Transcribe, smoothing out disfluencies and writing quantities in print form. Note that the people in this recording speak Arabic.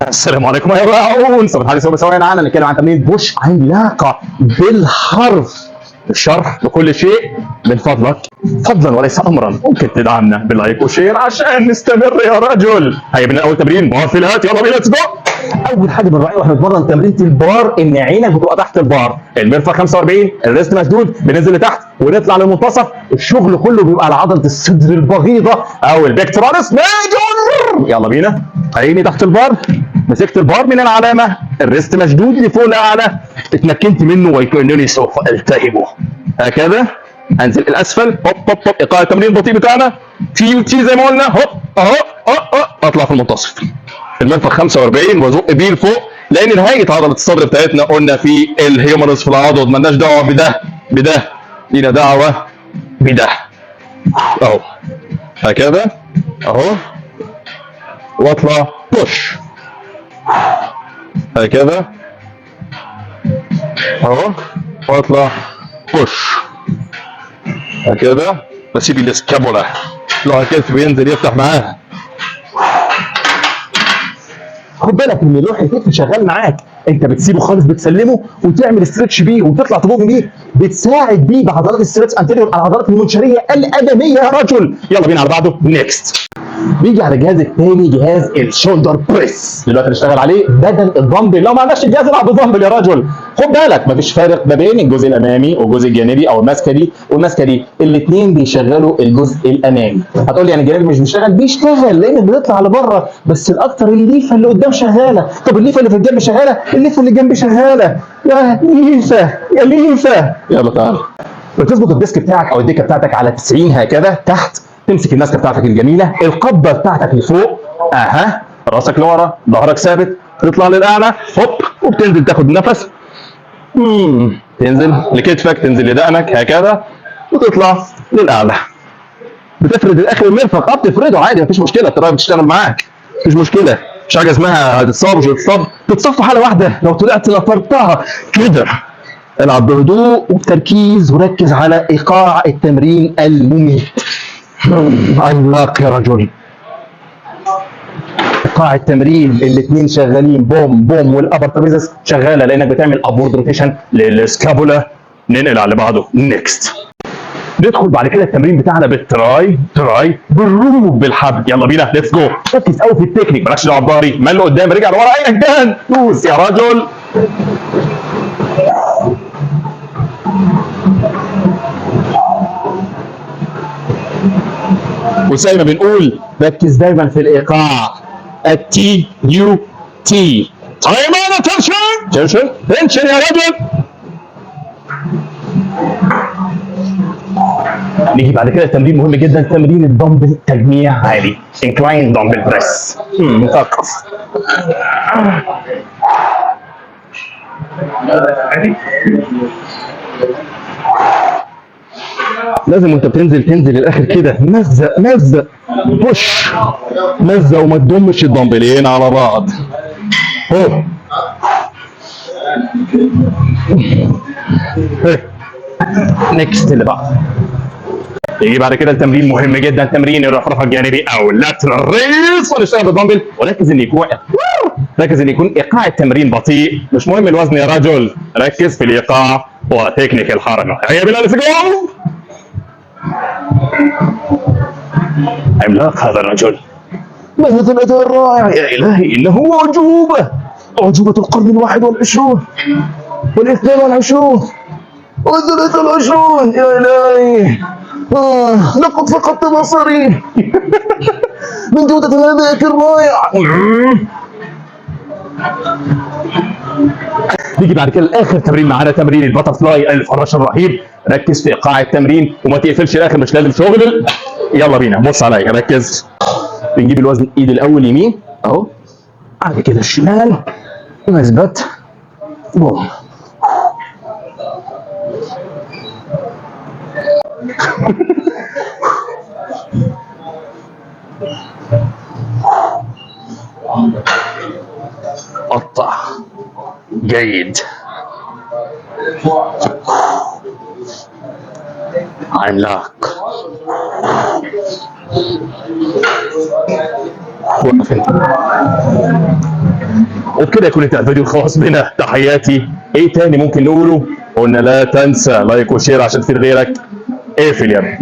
السلام عليكم يا راؤون. صباح الخير. سوينا معانا نتكلم عن تمرين بوش علاقه بالحرف الشرح لكل شيء. من فضلك فضلا وليس امرا ممكن تدعمنا باللايك وشير عشان نستمر يا رجل. هيا بنا اول تمرين بافلات. يلا بينا ليتس جو. اول حاجه بنراعيها واحنا بنتمرن تمرينه البار ان عينك بتبقى تحت البار، المرفق 45، الريست مشدود، بننزل لتحت ونطلع للمنتصف. الشغل كله بيبقى على عضله الصدر البغيضه او البيكتوراليس ميجور. يلا بينا. عيني تحت البار، مسكت البار من العلامه، الريست مشدود لفوق لاعلى، اتمكنت منه وكانني سوف التهبه. هكذا انزل الاسفل. هوب هوب هوب. ايقاع التمرين البطيء بتاعنا تي وتي زي ما قلنا. هوب اهو اهو اطلع في المنتصف. المرفق 45 وازق بيه لفوق لان نهايه عضله الصدر بتاعتنا قلنا في الهيومرس في العضد. مالناش دعوه بده لينا دعوه بده. اهو هكذا اهو واطلع بوش هكذا اهو واطلع بوش هكذا. بسيب الاسكابولا لو الكتف بينزل يفتح معاها. خد بالك ان لوح الكتف شغال معاك، انت بتسيبه خالص بتسلمه وتعمل استرتش بيه وتطلع تبوق بيه، بتساعد بيه بعضلات الستريتش انتيريور على العضلات المنشريه الاماميه يا رجل. يلا بينا على بعضه. نيكست. بيجي على الجهاز الثاني جهاز الشولدر بريس. دلوقتي نشتغل عليه بدل الدمبل. لو ما عندكش الجهاز العب بالدمبل يا رجل. خد بالك مفيش فارق ما بين الجزء الامامي والجزء الجانبي او الماسكه دي والماسكه دي، الاثنين بيشغلوا الجزء الامامي. هتقول لي يعني الجانبي مش بيشتغل؟ بيشتغل لان بنطلع لبره، بس الاكثر الليفه اللي قدام شغاله. طب الليفه اللي في الجنب شغاله؟ الليفه اللي جنبي شغاله. يا ليفه يا ليفه. يلا تعال. بتظبط الديسك بتاعك او الدكه بتاعتك على 90 هكذا تحت. تمسك الماسكه بتاعتك الجميله، القبه بتاعتك لفوق، اها، راسك لورا، ظهرك ثابت، تطلع للاعلى، هوب، وبتنزل تاخد نفس، تنزل لكتفك، تنزل لدقنك هكذا، وتطلع للاعلى. بتفرد الاخر المرفق، بتفرده عادي مفيش مشكله، التراي بتشتغل معاك مفيش مشكله، مش حاجه اسمها هتتصاب مش هتتصاب، تتصاب في حاله واحده لو طلعت نطرتها كده. العب بهدوء وبتركيز وركز على ايقاع التمرين المميت. عملاق يا رجل. ايقاع التمرين الاثنين شغالين بوم بوم، والابر ترابيزس شغاله لانك بتعمل ابورد روتيشن للسكابولا. ننقل على بعضه. نيكست. ندخل بعد كده التمرين بتاعنا بالتراي بالروب بالحبل. يلا بينا ليتس جو. ركز قوي في التكنيك، مالكش دعوه بضهري، مال لقدام رجع لورا ايا كان، دوس يا رجل. وزي ما بنقول ركز دايما في الايقاع. التي يو تي. تايم اون اتنشن تنشن يا رجل. نيجي بعد كده تمرين مهم جدا، تمرين الدمبل تجميع عالي، انكلاين دمبل بريس. مثقف. لازم وانت بتنزل تنزل للاخر كده، مزق بوش، مزق وما تضمش الدمبلين على بعض. هو نيكست اللي بعد. يجي بعد كده التمرين مهم جدا، تمرين الرفرفه الجانبي او اللاترال ريس. ونشتغل بالدمبل وركز ان يكون ايقاع التمرين بطيء، مش مهم الوزن يا رجل، ركز في الايقاع وتكنيك الحركه. هيا بنا ليتس جو. عملاق هذا الرجل. ماذا الاداء الرائع يا الهي، انه اعجوبه القرن 21 وال22 وال23 يا الهي. لقد فقدت بصري من جودة الأداء الرائع. نيجي بعد كده لاخر تمرين معانا، تمرين الباترفلاي الفراشه الرهيب. ركز في ايقاع التمرين وما تقفلش الاخر، مش لازم شغل. يلا بينا بص عليا ركز. بنجيب الوزن ايد الاول يمين اهو، بعد كده الشمال ونثبت بوم. قطع جيد. عملاق. وقف انت. وبكده يكون انتهى الفيديو الخاص بنا. تحياتي. ايه تاني ممكن نقوله؟ قلنا لا تنسى لايك وشير عشان تفيد غيرك. اقفل يا ابني.